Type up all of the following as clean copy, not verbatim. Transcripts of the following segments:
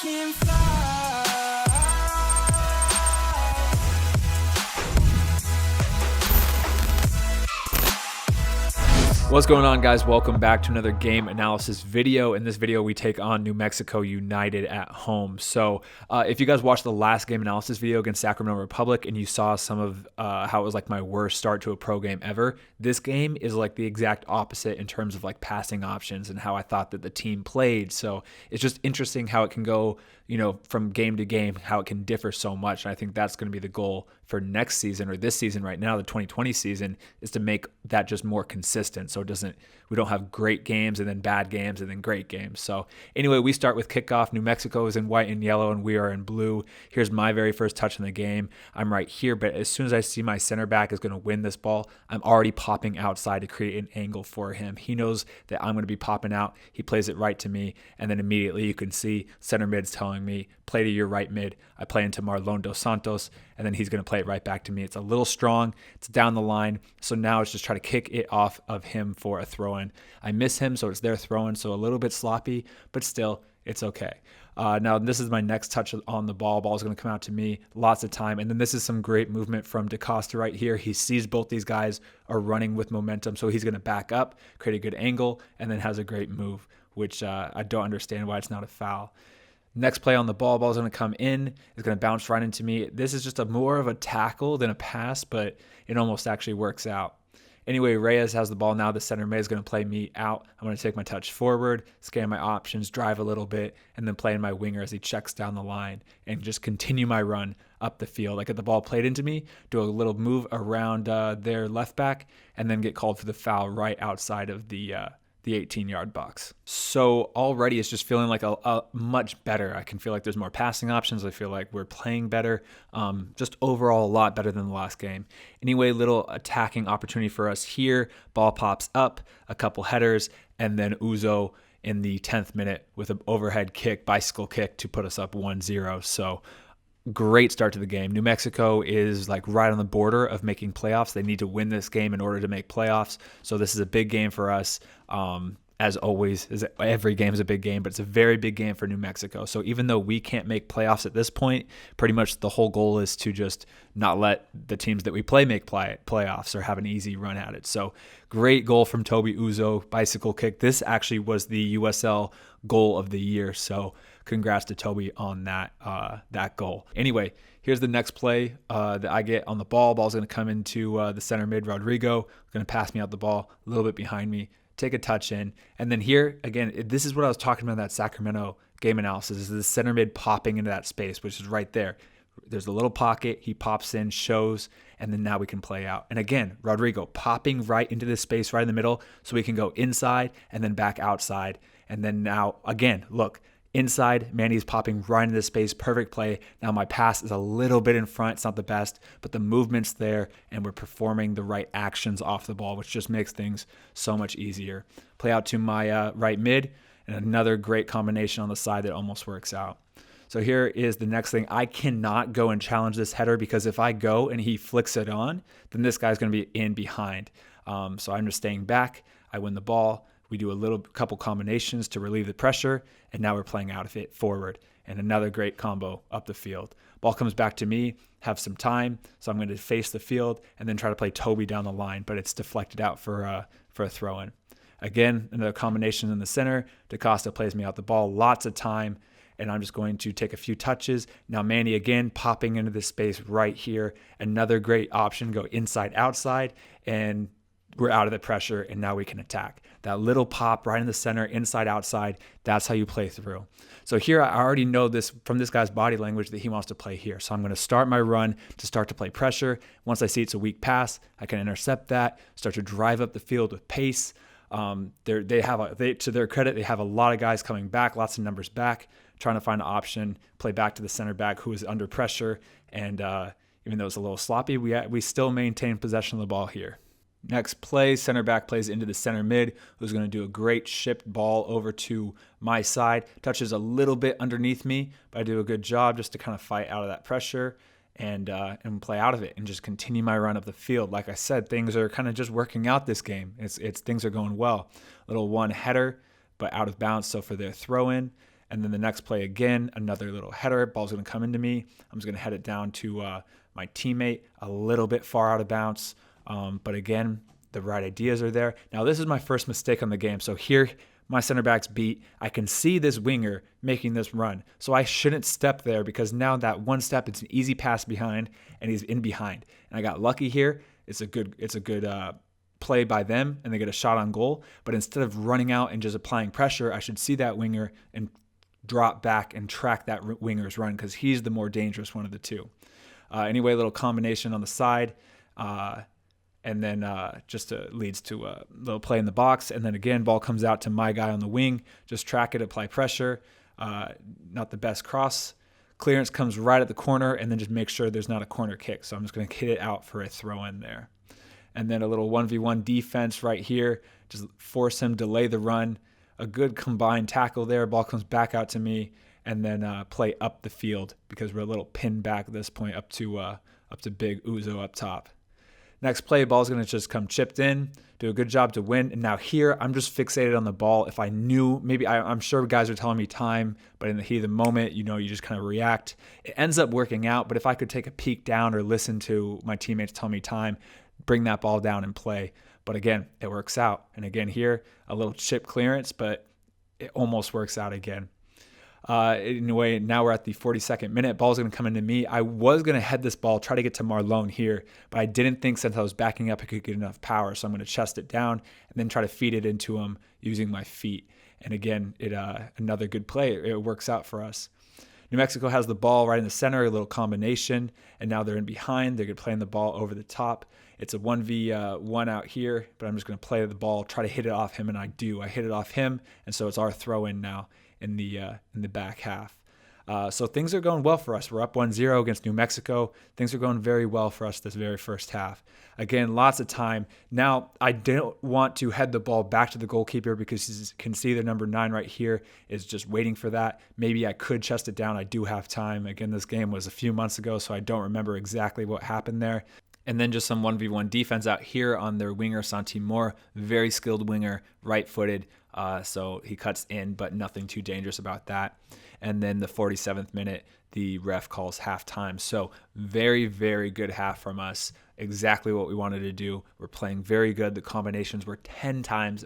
can fly. What's going on, guys? Welcome back to another game analysis video. In this video, we take on New Mexico United at home. So if you guys watched the last game analysis video against Sacramento Republic and you saw some of how it was like my worst start to a pro game ever, this game is like the exact opposite in terms of like passing options and how I thought that the team played. So it's just interesting how it can go, you know, from game to game, how it can differ so much. And I think that's going to be the goal for next season, or this season right now, the 2020 season, is to make that just more consistent. So we don't have great games and then bad games and then great games. So anyway, we start with kickoff. New Mexico is in white and yellow and we are in blue. Here's my very first touch in the game. I'm right here, but as soon as I see my center back is going to win this ball, I'm already popping outside to create an angle for him. He knows that I'm going to be popping out. He plays it right to me, and then immediately you can see center mid's telling me, play to your right mid. I play into Marlon Dos Santos, and then he's going to play it right back to me. It's a little strong. It's down the line. So now it's just try to kick it off of him for a throw-in. I miss him, so it's their throw-in, so a little bit sloppy, but still, it's okay. Now, this is my next touch on the ball. Ball's going to come out to me lots of time. And then this is some great movement from DaCosta right here. He sees both these guys are running with momentum, so he's going to back up, create a good angle, and then has a great move, which I don't understand why it's not a foul. Next play on the ball's going to come in. It's going to bounce right into me. This is just more of a tackle than a pass, but it almost actually works out. Anyway, Reyes has the ball now. The center mid is going to play me out. I'm going to take my touch forward, scan my options, drive a little bit, and then play in my winger as he checks down the line and just continue my run up the field. I get the ball played into me, do a little move around their left back, and then get called for the foul right outside of the 18-yard box. So already it's just feeling like a much better. I can feel like there's more passing options. I feel like we're playing better. Just overall a lot better than the last game. Anyway, little attacking opportunity for us here. Ball pops up, a couple headers, and then Uzo in the 10th minute with an overhead kick, bicycle kick to put us up 1-0. So great start to the game. New Mexico is like right on the border of making playoffs. They need to win this game in order to make playoffs. So this is a big game for us. As always, every game is a big game, but it's a very big game for New Mexico. So even though we can't make playoffs at this point, pretty much the whole goal is to just not let the teams that we play make playoffs or have an easy run at it. So great goal from Toby Uzo, bicycle kick. This actually was the USL goal of the year. So congrats to Toby on that goal. Anyway, here's the next play that I get on the ball. Ball's going to come into the center mid, Rodrigo. Going to pass me out the ball a little bit behind me, take a touch in. And then here, again, this is what I was talking about in that Sacramento game analysis, is the center mid popping into that space, which is right there. There's a little pocket. He pops in, shows, and then now we can play out. And again, Rodrigo popping right into this space right in the middle so we can go inside and then back outside. And then now, again, look, inside, Manny's popping right into this space. Perfect play. Now my pass is a little bit in front. It's not the best, but the movement's there, and we're performing the right actions off the ball, which just makes things so much easier. Play out to my right mid, and another great combination on the side that almost works out. So here is the next thing. I cannot go and challenge this header because if I go and he flicks it on, then this guy's going to be in behind. So I'm just staying back. I win the ball. We do a couple combinations to relieve the pressure, and now we're playing out of it forward. And another great combo up the field. Ball comes back to me, have some time, so I'm going to face the field and then try to play Toby down the line, but it's deflected out for a throw-in. Again, another combination in the center. DaCosta plays me out the ball, lots of time, and I'm just going to take a few touches. Now Manny again popping into this space right here. Another great option, go inside, outside, and we're out of the pressure, and now we can attack. That little pop right in the center, inside, outside, that's how you play through. So here I already know this from this guy's body language that he wants to play here. So I'm going to start my run to start to play pressure. Once I see it's a weak pass, I can intercept that, start to drive up the field with pace. To their credit, they have a lot of guys coming back, lots of numbers back, trying to find an option, play back to the center back who is under pressure. And even though it's a little sloppy, we still maintain possession of the ball here. Next play, center back plays into the center mid, who's going to do a great shipped ball over to my side. Touches a little bit underneath me, but I do a good job just to kind of fight out of that pressure and play out of it and just continue my run up the field. Like I said, things are kind of just working out this game. Things are going well. Little one header, but out of bounds, so for their throw in. And then the next play again, another little header. Ball's going to come into me. I'm just going to head it down to my teammate, a little bit far out of bounds. But again, the right ideas are there. Now, this is my first mistake on the game. So here, my center back's beat. I can see this winger making this run. So I shouldn't step there because now that one step, it's an easy pass behind, and he's in behind. And I got lucky here. It's a good play by them, and they get a shot on goal. But instead of running out and just applying pressure, I should see that winger and drop back and track that winger's run because he's the more dangerous one of the two. Anyway, a little combination on the side, and then just leads to a little play in the box. And then again, ball comes out to my guy on the wing. Just track it, apply pressure. Not the best cross. Clearance comes right at the corner, and then just make sure there's not a corner kick. So I'm just going to hit it out for a throw in there. And then a little 1v1 defense right here. Just force him, delay the run. A good combined tackle there. Ball comes back out to me, and then play up the field because we're a little pinned back at this point up to Big Uzo up top. Next play, ball's going to just come chipped in, do a good job to win. And now here, I'm just fixated on the ball. If I knew, maybe I'm sure guys are telling me time, but in the heat of the moment, you just kind of react. It ends up working out, but if I could take a peek down or listen to my teammates tell me time, bring that ball down and play. But again, it works out. And again here, a little chip clearance, but it almost works out again. Anyway, now we're at the 42nd minute. Ball's going to come into me. I was going to head this ball, try to get to Marlon here, but I didn't think since I was backing up I could get enough power. So I'm going to chest it down and then try to feed it into him using my feet. And again, another good play. It works out for us. New Mexico has the ball right in the center, a little combination, and now they're in behind. They're playing the ball over the top. It's a 1v1 out here, but I'm just going to play the ball, try to hit it off him, and I do. I hit it off him, and so it's our throw-in now in the back half. So things are going well for us. We're up 1-0 against New Mexico. Things are going very well for us this very first half. Again, lots of time. Now, I don't want to head the ball back to the goalkeeper because you can see the number 9 right here is just waiting for that. Maybe I could chest it down. I do have time. Again, this game was a few months ago, so I don't remember exactly what happened there. And then just some 1v1 defense out here on their winger, Santi Moore. Very skilled winger, right-footed. So he cuts in, but nothing too dangerous about that. And then the 47th minute, the ref calls halftime. So very, very good half from us. Exactly what we wanted to do. We're playing very good. The combinations were 10 times,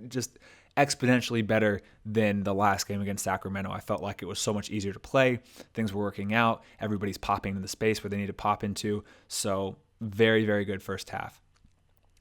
just exponentially better than the last game against Sacramento. I felt like it was so much easier to play. Things were working out. Everybody's popping into the space where they need to pop into. So very, very good first half.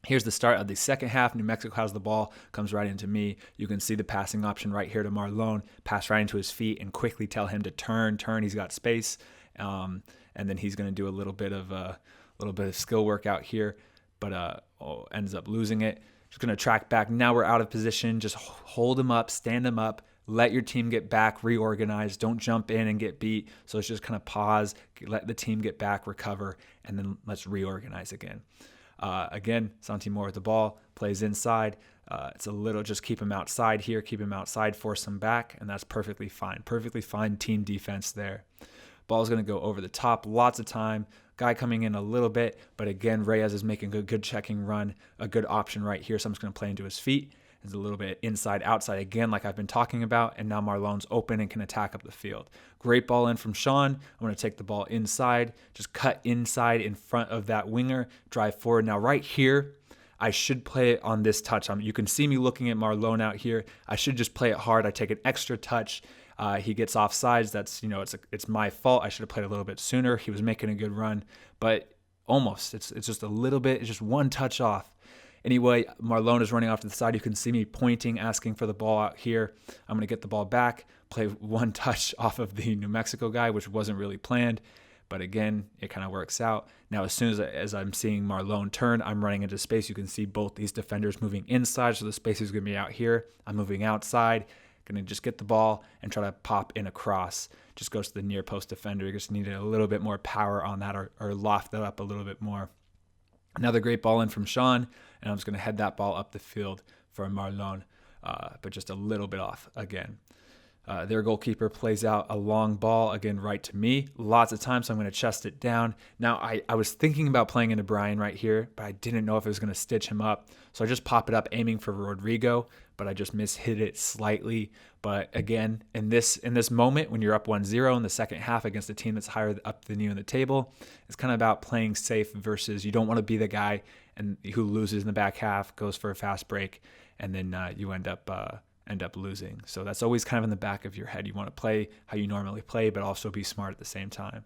Here's the start of the second half. New Mexico has the ball, comes right into me. You can see the passing option right here to Marlon. Pass right into his feet and quickly tell him to turn. He's got space, and then he's going to do a little bit of skill work out here, but ends up losing it. Just going to track back. Now we're out of position. Just hold him up, stand him up. Let your team get back, reorganize. Don't jump in and get beat. So it's just kind of pause, let the team get back, recover, and then let's reorganize again. Again, Santi Moore with the ball, plays inside. It's a little, just keep him outside here, keep him outside, force him back, and that's perfectly fine. Perfectly fine team defense there. Ball's going to go over the top, lots of time. Guy coming in a little bit, but again, Reyes is making a good checking run, a good option right here, so I'm just going to play into his feet. There's a little bit inside, outside again, like I've been talking about, and now Marlon's open and can attack up the field. Great ball in from Sean. I'm going to take the ball inside, just cut inside in front of that winger, drive forward. Now right here, I should play it on this touch. You can see me looking at Marlon out here. I should just play it hard. I take an extra touch. He gets offsides. That's, it's my fault. I should have played a little bit sooner. He was making a good run, but almost. It's just a little bit. It's just one touch off. Anyway, Marlon is running off to the side. You can see me pointing, asking for the ball out here. I'm going to get the ball back, play one touch off of the New Mexico guy, which wasn't really planned. But again, it kind of works out. Now, as soon as I'm seeing Marlon turn, I'm running into space. You can see both these defenders moving inside, so the space is going to be out here. I'm moving outside, going to just get the ball and try to pop in across. Just goes to the near post defender. You just needed a little bit more power on that or loft that up a little bit more. Another great ball in from Sean, and I'm just going to head that ball up the field for Marlon, but just a little bit off again. Their goalkeeper plays out a long ball, again, right to me. Lots of times, so I'm going to chest it down. Now, I was thinking about playing into Brian right here, but I didn't know if it was going to stitch him up. So I just pop it up, aiming for Rodrigo, but I just mishit it slightly. But again, in this moment, when you're up 1-0 in the second half against a team that's higher up than you in the table, it's kind of about playing safe versus you don't want to be the guy who loses in the back half, goes for a fast break, and then you end up losing. So that's always kind of in the back of your head. You want to play how you normally play, but also be smart at the same time.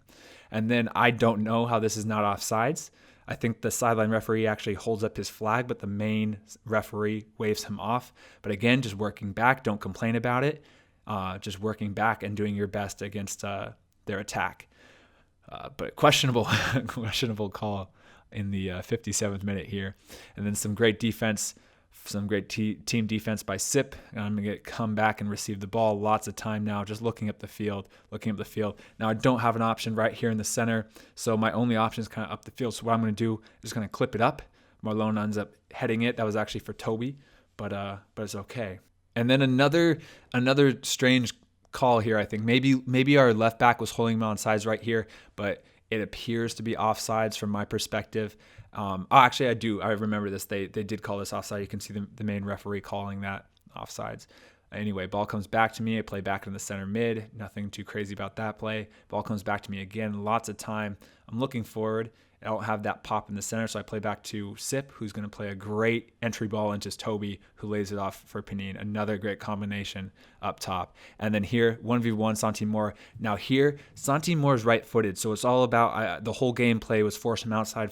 And then I don't know how this is not offsides. I think the sideline referee actually holds up his flag, but the main referee waves him off. But again, just working back, don't complain about it. Just working back and doing your best against their attack. But questionable call in the 57th minute here. And then some great defense. Some great team defense by Sip. I'm going to come back and receive the ball. Lots of time now, just looking up the field. Now, I don't have an option right here in the center, so my only option is kind of up the field. So what I'm going to do is going to clip it up. Marlon ends up heading it. That was actually for Toby, but it's okay. And then another strange call here, I think. Maybe our left back was holding him on sides right here, but it appears to be offsides from my perspective. Actually, I remember this. They did call this offside. You can see the main referee calling that offsides. Anyway, ball comes back to me. I play back in the center mid. Nothing too crazy about that play. Ball comes back to me again. Lots of time. I'm looking forward. I don't have that pop in the center, so I play back to Sip, who's going to play a great entry ball into Toby, who lays it off for Panine. Another great combination up top. And then here, 1v1, Santi Moore. Now here, Santi Moore is right-footed, so it's all about the whole gameplay was force him outside.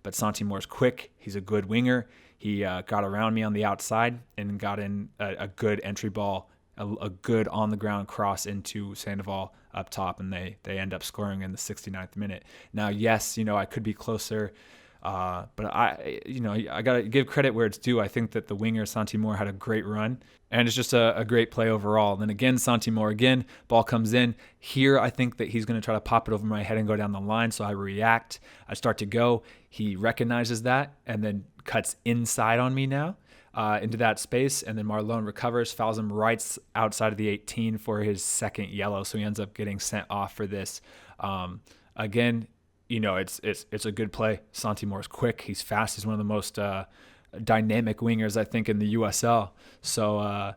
But Santi Moore's quick. He's a good winger. He got around me on the outside and got in a good entry ball, a good on-the-ground cross into Sandoval up top, and they end up scoring in the 69th minute. Now, yes, I could be closer, but I got to give credit where it's due. I think that the winger, Santi Moore, had a great run, and it's just a great play overall. And then again, Santi Moore again, ball comes in. Here, I think that he's going to try to pop it over my head and go down the line, so I react. I start to go. He recognizes that and then cuts inside on me now. Into that space, and then Marlon recovers, fouls him right outside of the 18 for his second yellow, so he ends up getting sent off for this. Again, it's a good play. Santi Moore's quick, he's fast, he's one of the most dynamic wingers, I think, in the USL. So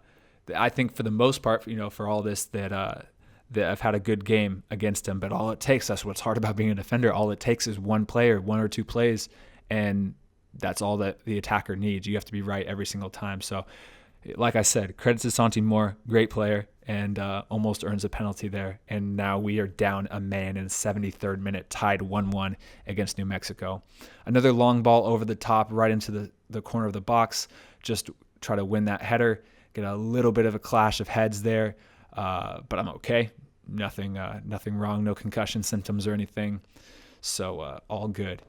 I think for the most part, for all this, that I've had a good game against him, but all it takes, that's what's hard about being a defender, all it takes is one or two plays, and that's all that the attacker needs. You have to be right every single time. So, like I said, credit to Santi Moore, great player, and almost earns a penalty there. And now we are down a man in the 73rd minute, tied 1-1 against New Mexico. Another long ball over the top, right into the corner of the box. Just try to win that header. Get a little bit of a clash of heads there, but I'm okay. Nothing wrong. No concussion symptoms or anything. So all good.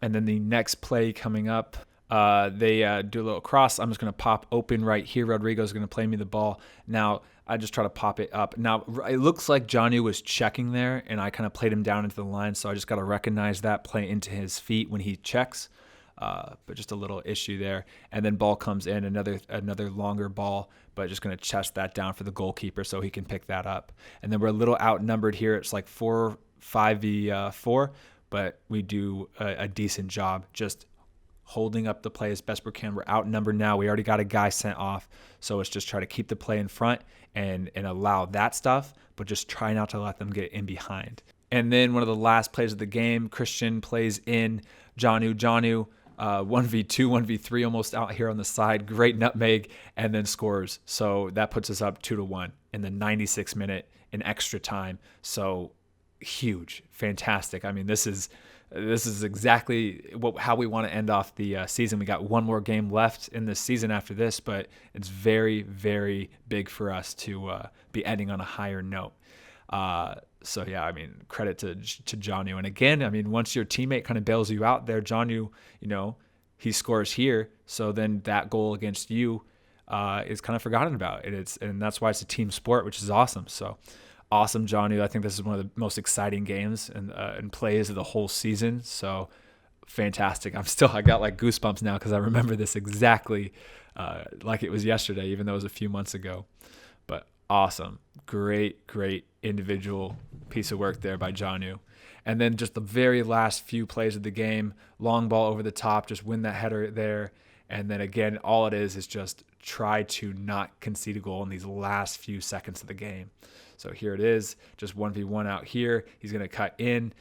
And then the next play coming up, they do a little cross. I'm just going to pop open right here. Rodrigo's going to play me the ball. Now, I just try to pop it up. Now, it looks like Johnny was checking there, and I kind of played him down into the line, so I just got to recognize that, play into his feet when he checks. But just a little issue there. And then ball comes in, another longer ball, but just going to chest that down for the goalkeeper so he can pick that up. And then we're a little outnumbered here. It's like 5v4. But we do a decent job just holding up the play as best we can. We're outnumbered now. We already got a guy sent off. So it's just try to keep the play in front and allow that stuff, but just try not to let them get in behind. And then one of the last plays of the game, Christian plays in Janu, 1v2, 1v3 almost out here on the side. Great nutmeg, and then scores. So that puts us up 2-1 in the 96th minute in extra time. So huge, fantastic. I mean, this is exactly how we want to end off the season. We got one more game left in this season after this, but it's very, very big for us to be ending on a higher note. So yeah, I mean, credit to Janu. And again, I mean, once your teammate kind of bails you out there, Janu, he scores here. So then that goal against you is kind of forgotten about. And that's why it's a team sport, which is awesome. So awesome, Janu. I think this is one of the most exciting games and plays of the whole season. So fantastic. I got like goosebumps now because I remember this exactly like it was yesterday, even though it was a few months ago. But awesome. Great individual piece of work there by Janu. And then just the very last few plays of the game, long ball over the top, just win that header there. And then again, all it is just try to not concede a goal in these last few seconds of the game. So here it is, just 1v1 out here. He's going to cut in,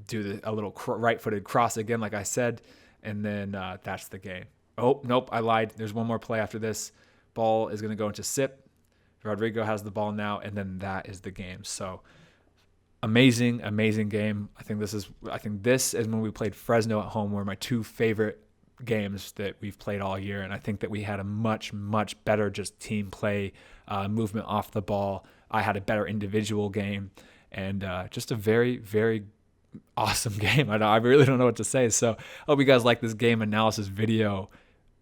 do a little right-footed cross again, like I said, and then that's the game. Oh, nope, I lied. There's one more play after this. Ball is going to go into Sip. Rodrigo has the ball now, and then that is the game. So amazing game. I think this is when we played Fresno at home were my two favorite games that we've played all year, and I think that we had a much better just team play, movement off the ball. I had a better individual game, and just a very awesome game. I really don't know what to say. So I hope you guys like this game analysis video.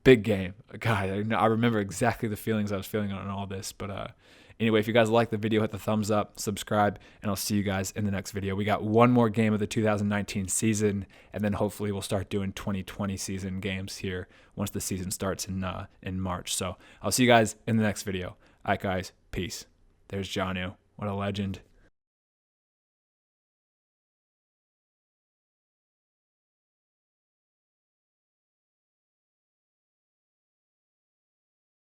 Big game. God, I remember exactly the feelings I was feeling on all this. But anyway, if you guys like the video, hit the thumbs up, subscribe, and I'll see you guys in the next video. We got one more game of the 2019 season, and then hopefully we'll start doing 2020 season games here once the season starts in March. So I'll see you guys in the next video. All right, guys. Peace. There's Janu. What a legend.